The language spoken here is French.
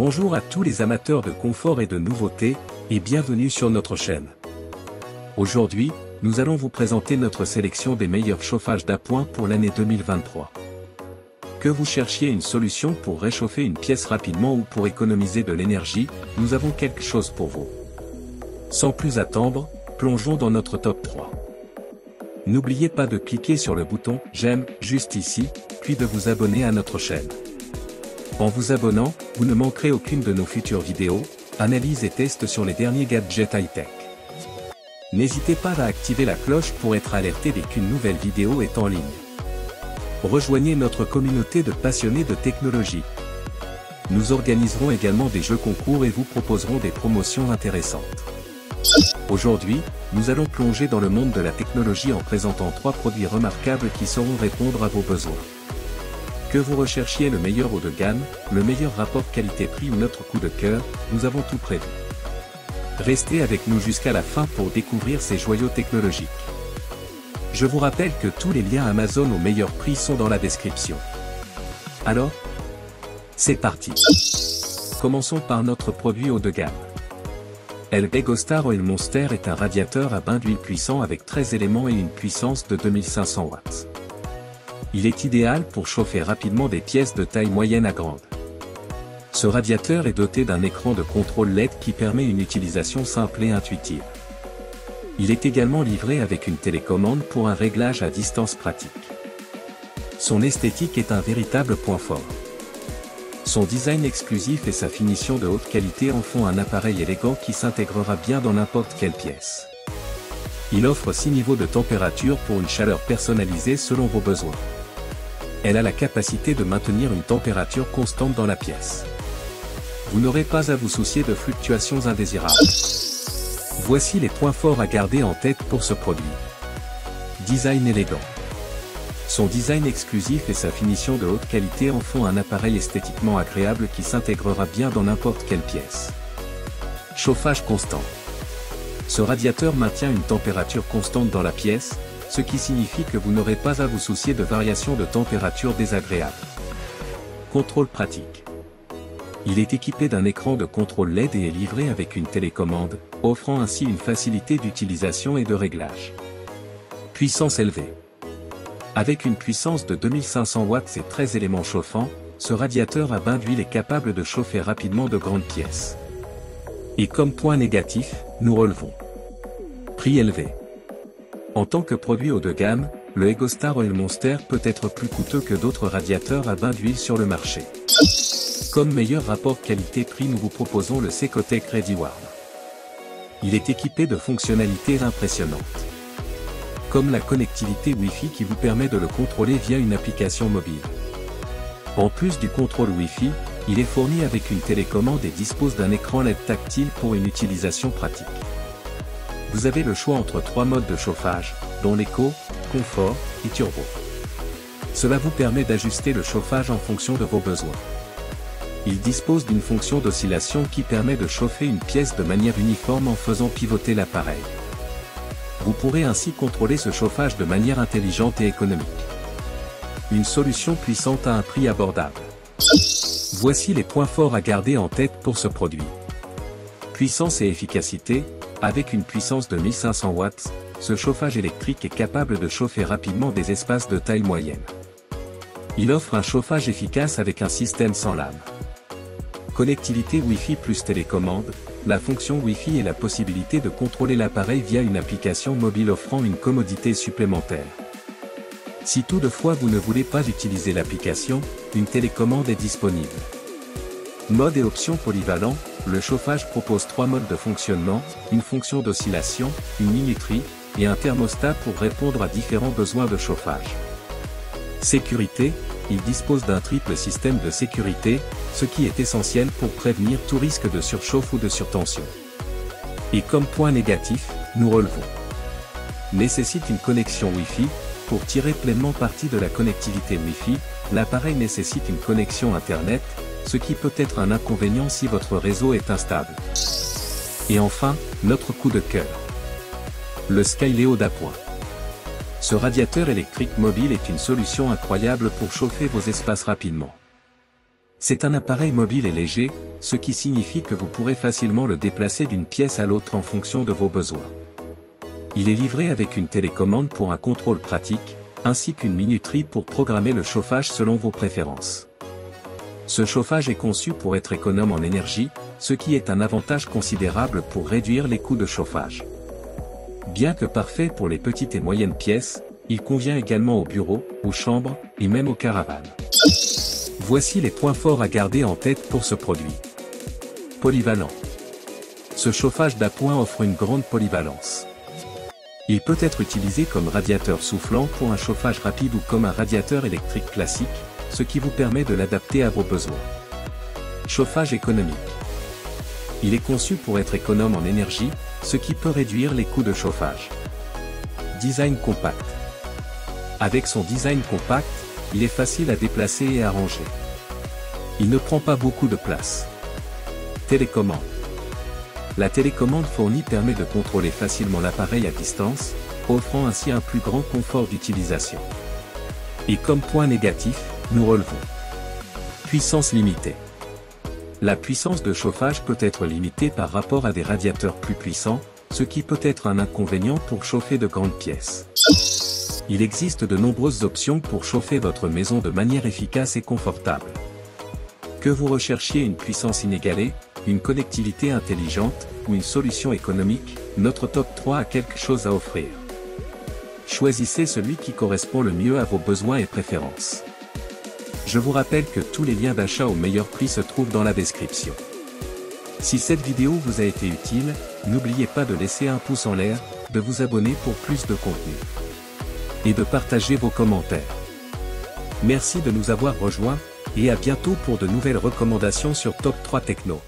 Bonjour à tous les amateurs de confort et de nouveautés, et bienvenue sur notre chaîne. Aujourd'hui, nous allons vous présenter notre sélection des meilleurs chauffages d'appoint pour l'année 2023. Que vous cherchiez une solution pour réchauffer une pièce rapidement ou pour économiser de l'énergie, nous avons quelque chose pour vous. Sans plus attendre, plongeons dans notre top 3. N'oubliez pas de cliquer sur le bouton « J'aime » juste ici, puis de vous abonner à notre chaîne. En vous abonnant, vous ne manquerez aucune de nos futures vidéos, analyses et tests sur les derniers gadgets high-tech. N'hésitez pas à activer la cloche pour être alerté dès qu'une nouvelle vidéo est en ligne. Rejoignez notre communauté de passionnés de technologie. Nous organiserons également des jeux concours et vous proposerons des promotions intéressantes. Aujourd'hui, nous allons plonger dans le monde de la technologie en présentant 3 produits remarquables qui sauront répondre à vos besoins. Que vous recherchiez le meilleur haut de gamme, le meilleur rapport qualité-prix ou notre coup de cœur, nous avons tout prévu. Restez avec nous jusqu'à la fin pour découvrir ces joyaux technologiques. Je vous rappelle que tous les liens Amazon au meilleur prix sont dans la description. Alors, c'est parti. Commençons par notre produit haut de gamme. EGOSTAR Oil Monster est un radiateur à bain d'huile puissant avec 13 éléments et une puissance de 2500 watts. Il est idéal pour chauffer rapidement des pièces de taille moyenne à grande. Ce radiateur est doté d'un écran de contrôle LED qui permet une utilisation simple et intuitive. Il est également livré avec une télécommande pour un réglage à distance pratique. Son esthétique est un véritable point fort. Son design exclusif et sa finition de haute qualité en font un appareil élégant qui s'intégrera bien dans n'importe quelle pièce. Il offre 6 niveaux de température pour une chaleur personnalisée selon vos besoins. Elle a la capacité de maintenir une température constante dans la pièce. Vous n'aurez pas à vous soucier de fluctuations indésirables. Voici les points forts à garder en tête pour ce produit. Design élégant. Son design exclusif et sa finition de haute qualité en font un appareil esthétiquement agréable qui s'intégrera bien dans n'importe quelle pièce. Chauffage constant. Ce radiateur maintient une température constante dans la pièce, ce qui signifie que vous n'aurez pas à vous soucier de variations de température désagréables. Contrôle pratique. Il est équipé d'un écran de contrôle LED et est livré avec une télécommande, offrant ainsi une facilité d'utilisation et de réglage. Puissance élevée. Avec une puissance de 2500 watts et 13 éléments chauffants, ce radiateur à bain d'huile est capable de chauffer rapidement de grandes pièces. Et comme point négatif, nous relevons. Prix élevé. En tant que produit haut de gamme, le EGOSTAR Oil Monster peut être plus coûteux que d'autres radiateurs à bain d'huile sur le marché. Comme meilleur rapport qualité-prix, nous vous proposons le Secotech ReadyWarm. Il est équipé de fonctionnalités impressionnantes. Comme la connectivité Wi-Fi qui vous permet de le contrôler via une application mobile. En plus du contrôle Wi-Fi, il est fourni avec une télécommande et dispose d'un écran LED tactile pour une utilisation pratique. Vous avez le choix entre 3 modes de chauffage, dont l'éco, confort et turbo. Cela vous permet d'ajuster le chauffage en fonction de vos besoins. Il dispose d'une fonction d'oscillation qui permet de chauffer une pièce de manière uniforme en faisant pivoter l'appareil. Vous pourrez ainsi contrôler ce chauffage de manière intelligente et économique. Une solution puissante à un prix abordable. Voici les points forts à garder en tête pour ce produit. Puissance et efficacité. Avec une puissance de 1500 watts, ce chauffage électrique est capable de chauffer rapidement des espaces de taille moyenne. Il offre un chauffage efficace avec un système sans lame. Connectivité Wi-Fi plus télécommande, la fonction Wi-Fi et la possibilité de contrôler l'appareil via une application mobile offrant une commodité supplémentaire. Si toutefois vous ne voulez pas utiliser l'application, une télécommande est disponible. Mode et options polyvalents, le chauffage propose 3 modes de fonctionnement, une fonction d'oscillation, une minuterie, et un thermostat pour répondre à différents besoins de chauffage. Sécurité, il dispose d'un triple système de sécurité, ce qui est essentiel pour prévenir tout risque de surchauffe ou de surtension. Et comme point négatif, nous relevons. Nécessite une connexion Wi-Fi, pour tirer pleinement parti de la connectivité Wi-Fi, l'appareil nécessite une connexion Internet, ce qui peut être un inconvénient si votre réseau est instable. Et enfin, notre coup de cœur. Le Skyleo d'appoint. Ce radiateur électrique mobile est une solution incroyable pour chauffer vos espaces rapidement. C'est un appareil mobile et léger, ce qui signifie que vous pourrez facilement le déplacer d'une pièce à l'autre en fonction de vos besoins. Il est livré avec une télécommande pour un contrôle pratique, ainsi qu'une minuterie pour programmer le chauffage selon vos préférences. Ce chauffage est conçu pour être économe en énergie, ce qui est un avantage considérable pour réduire les coûts de chauffage. Bien que parfait pour les petites et moyennes pièces, il convient également aux bureaux, aux chambres, et même aux caravanes. Voici les points forts à garder en tête pour ce produit. Polyvalent. Ce chauffage d'appoint offre une grande polyvalence. Il peut être utilisé comme radiateur soufflant pour un chauffage rapide ou comme un radiateur électrique classique, ce qui vous permet de l'adapter à vos besoins. Chauffage économique. Il est conçu pour être économe en énergie, ce qui peut réduire les coûts de chauffage. Design compact. Avec son design compact, il est facile à déplacer et à ranger. Il ne prend pas beaucoup de place. Télécommande. La télécommande fournie permet de contrôler facilement l'appareil à distance, offrant ainsi un plus grand confort d'utilisation. Et comme point négatif, nous relevons. Puissance limitée. La puissance de chauffage peut être limitée par rapport à des radiateurs plus puissants, ce qui peut être un inconvénient pour chauffer de grandes pièces. Il existe de nombreuses options pour chauffer votre maison de manière efficace et confortable. Que vous recherchiez une puissance inégalée, une connectivité intelligente, ou une solution économique, notre top 3 a quelque chose à offrir. Choisissez celui qui correspond le mieux à vos besoins et préférences. Je vous rappelle que tous les liens d'achat au meilleur prix se trouvent dans la description. Si cette vidéo vous a été utile, n'oubliez pas de laisser un pouce en l'air, de vous abonner pour plus de contenu. Et de partager vos commentaires. Merci de nous avoir rejoints, et à bientôt pour de nouvelles recommandations sur Top 3 Techno.